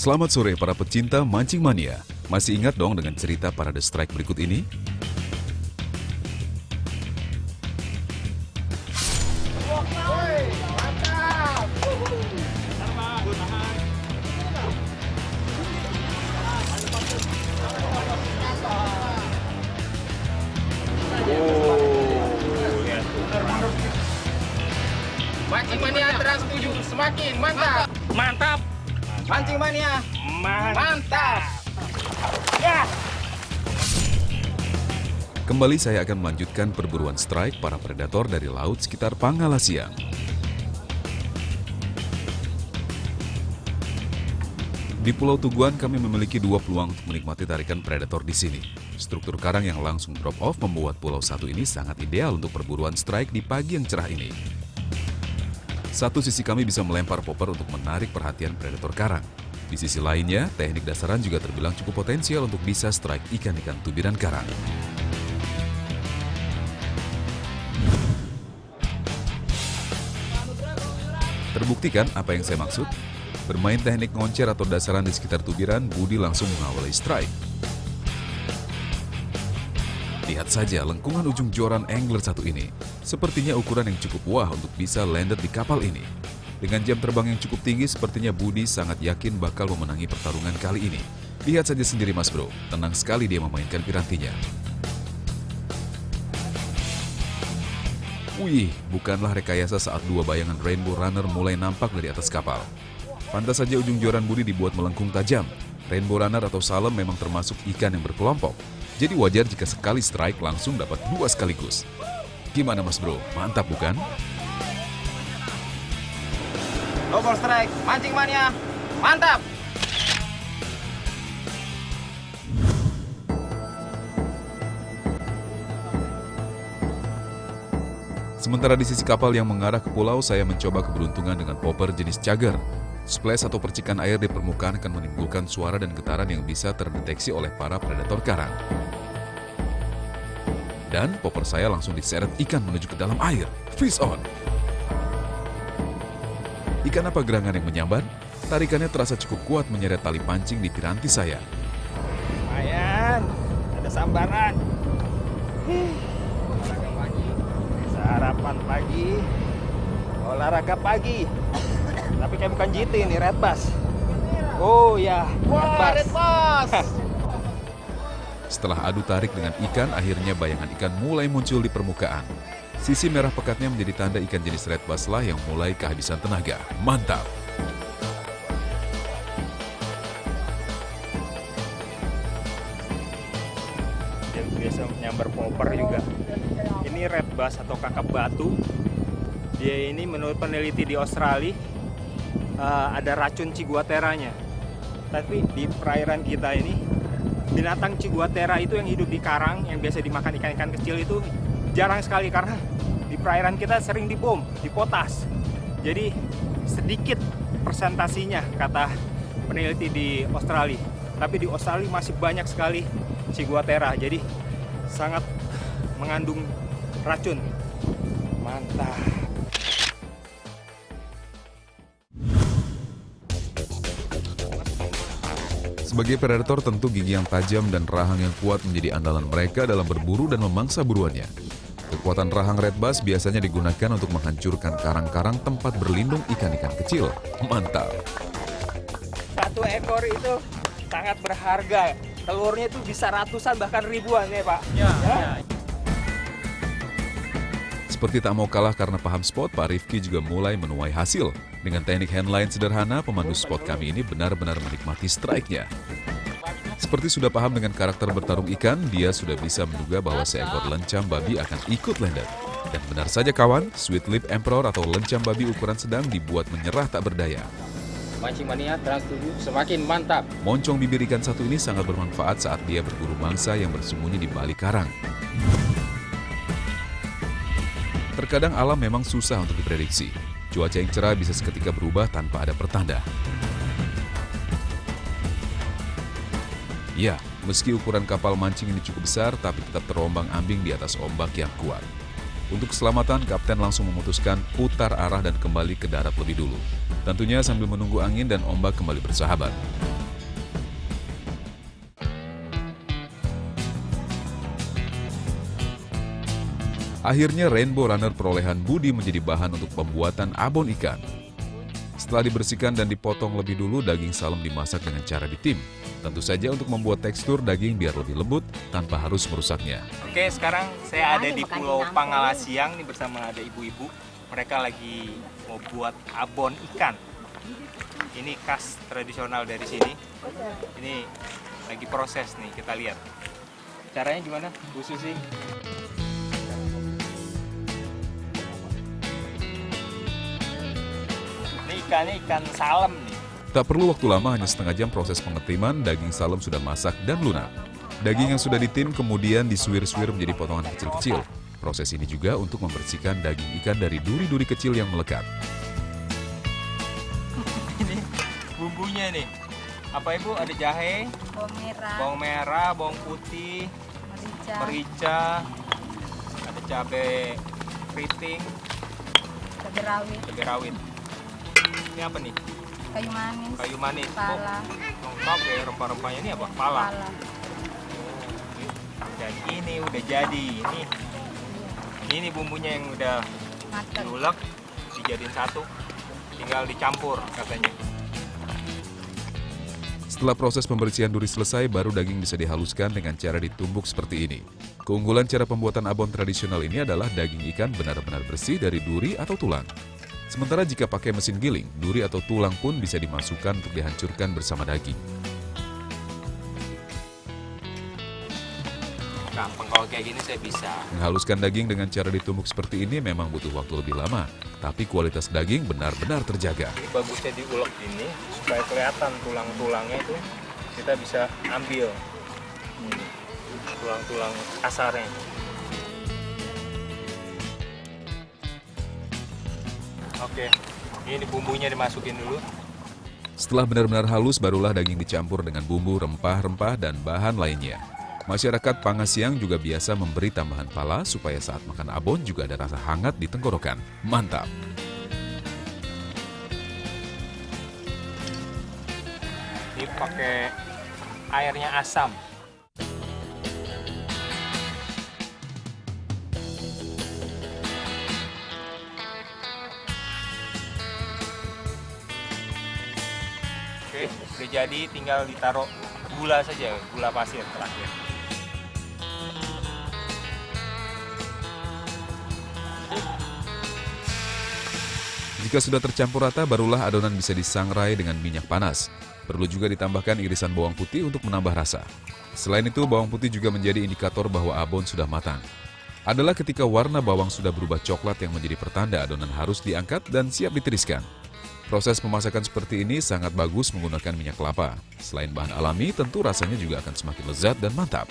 Selamat sore para pecinta mancing mania. Masih ingat dong dengan cerita Parade Strike berikut ini? Mancing mania Trans 7 semakin mantap. Mantap. Mancing mania mantap. Ya. Kembali saya akan melanjutkan perburuan strike para predator dari laut sekitar Pangalasiang. Di Pulau Tuguan kami memiliki dua peluang untuk menikmati tarikan predator di sini. Struktur karang yang langsung drop off membuat pulau satu ini sangat ideal untuk perburuan strike di pagi yang cerah ini. Satu sisi kami bisa melempar popper untuk menarik perhatian predator karang. Di sisi lainnya, teknik dasaran juga terbilang cukup potensial untuk bisa strike ikan-ikan tubiran karang. Terbuktikan apa yang saya maksud? Bermain teknik ngoncer atau dasaran di sekitar tubiran, Budi langsung mengawali strike. Lihat saja lengkungan ujung joran angler satu ini. Sepertinya ukuran yang cukup wah untuk bisa landed di kapal ini. Dengan jam terbang yang cukup tinggi, sepertinya Budi sangat yakin bakal memenangi pertarungan kali ini. Lihat saja sendiri Mas Bro, tenang sekali dia memainkan pirantinya. Wih, bukanlah rekayasa saat dua bayangan Rainbow Runner mulai nampak dari atas kapal. Pantas saja ujung joran Budi dibuat melengkung tajam. Rainbow Runner atau salem memang termasuk ikan yang berkelompok. Jadi wajar jika sekali strike langsung dapat dua sekaligus. Gimana Mas Bro, mantap bukan? Double strike mancing mania mantap. Sementara di sisi kapal yang mengarah ke pulau, saya mencoba keberuntungan dengan popper jenis Chagger. Splash atau percikan air di permukaan akan menimbulkan suara dan getaran yang bisa terdeteksi oleh para predator karang. Dan popper saya langsung diseret ikan menuju ke dalam air. Fish on! Ikan apa gerangan yang menyambar? Tarikannya terasa cukup kuat menyeret tali pancing di piranti saya. Lumayan. Ada sambaran. Olahraga pagi. Sarapan pagi. Olahraga pagi. Tapi kayak bukan GT ini, Red Bass. Oh ya, Red Bass. Setelah adu tarik dengan ikan, akhirnya bayangan ikan mulai muncul di permukaan. Sisi merah pekatnya menjadi tanda ikan jenis red bass lah yang mulai kehabisan tenaga. Mantap! Dia biasa nyambar popper juga. Ini red bass atau kakap batu. Dia ini menurut peneliti di Australia ada racun ciguateranya. Tapi di perairan kita ini binatang ciguatera itu yang hidup di karang yang biasa dimakan ikan-ikan kecil itu jarang sekali karena di perairan kita sering dibom, dipotas. Jadi sedikit persentasinya kata peneliti di Australia. Tapi di Australia masih banyak sekali ciguatera. Jadi sangat mengandung racun. Mantap. Sebagai predator tentu gigi yang tajam dan rahang yang kuat menjadi andalan mereka dalam berburu dan memangsa buruannya. Kekuatan rahang red bass biasanya digunakan untuk menghancurkan karang-karang tempat berlindung ikan-ikan kecil. Mantap! Satu ekor itu sangat berharga. Telurnya itu bisa ratusan bahkan ribuan ya Pak. Ya. Seperti tak mau kalah karena paham spot, Pak Rifki juga mulai menuai hasil. Dengan teknik handline sederhana, pemandu spot kami ini benar-benar menikmati strike-nya. Seperti sudah paham dengan karakter bertarung ikan, dia sudah bisa menduga bahwa seekor lencam babi akan ikut landed. Dan benar saja kawan, Sweet Lip Emperor atau lencam babi ukuran sedang dibuat menyerah tak berdaya. Mancing mania Trans 7 semakin mantap. Moncong bibir ikan satu ini sangat bermanfaat saat dia berburu mangsa yang bersembunyi di balik karang. Terkadang alam memang susah untuk diprediksi. Cuaca yang cerah bisa seketika berubah tanpa ada pertanda. Ya, meski ukuran kapal mancing ini cukup besar, tapi tetap terombang-ambing di atas ombak yang kuat. Untuk keselamatan, kapten langsung memutuskan putar arah dan kembali ke darat lebih dulu. Tentunya sambil menunggu angin dan ombak kembali bersahabat. Akhirnya Rainbow Runner perolehan Budi menjadi bahan untuk pembuatan abon ikan. Setelah dibersihkan dan dipotong lebih dulu, daging salem dimasak dengan cara ditim. Tentu saja untuk membuat tekstur daging biar lebih lembut tanpa harus merusaknya. Oke, sekarang saya ada di Pulau Pangalasiang nih bersama ada ibu-ibu. Mereka lagi mau buat abon ikan. Ini khas tradisional dari sini. Ini lagi proses nih, kita lihat. Caranya gimana, Bu Susi? Ini ikannya ikan salem nih. Tak perlu waktu lama, hanya setengah jam proses pengetiman, daging salem sudah masak dan lunak. Daging yang sudah ditim kemudian disuir-suir menjadi potongan kecil-kecil. Proses ini juga untuk membersihkan daging ikan dari duri-duri kecil yang melekat. Ini bumbunya nih. Apa Ibu? Ada jahe, bawang merah, bawang putih, merica, ada cabai keriting, cabai rawit. Ini apa nih? Kayu manis. Pala. Lengkap ya rempah-rempahnya. Ini apa? Pala. Dan ini udah jadi. Ini bumbunya yang udah diulek, dijadiin satu. Tinggal dicampur katanya. Setelah proses pembersihan duri selesai, baru daging bisa dihaluskan dengan cara ditumbuk seperti ini. Keunggulan cara pembuatan abon tradisional ini adalah daging ikan benar-benar bersih dari duri atau tulang. Sementara jika pakai mesin giling, duri atau tulang pun bisa dimasukkan untuk dihancurkan bersama daging. Gampang kalau kayak gini saya bisa. Menghaluskan daging dengan cara ditumbuk seperti ini memang butuh waktu lebih lama, tapi kualitas daging benar-benar terjaga. Ini bagusnya diulek ini supaya kelihatan tulang-tulangnya itu kita bisa ambil. Tulang-tulang kasarnya. Oke, ini bumbunya dimasukin dulu. Setelah benar-benar halus, barulah daging dicampur dengan bumbu, rempah-rempah, dan bahan lainnya. Masyarakat Pangasiang juga biasa memberi tambahan pala supaya saat makan abon juga ada rasa hangat di tenggorokan. Mantap! Ini pakai airnya asam. Oke, udah jadi, tinggal ditaruh gula saja, gula pasir terakhir. Jika sudah tercampur rata, barulah adonan bisa disangrai dengan minyak panas. Perlu juga ditambahkan irisan bawang putih untuk menambah rasa. Selain itu, bawang putih juga menjadi indikator bahwa abon sudah matang. Adalah ketika warna bawang sudah berubah coklat yang menjadi pertanda adonan harus diangkat dan siap ditiriskan. Proses pemasakan seperti ini sangat bagus menggunakan minyak kelapa. Selain bahan alami, tentu rasanya juga akan semakin lezat dan mantap.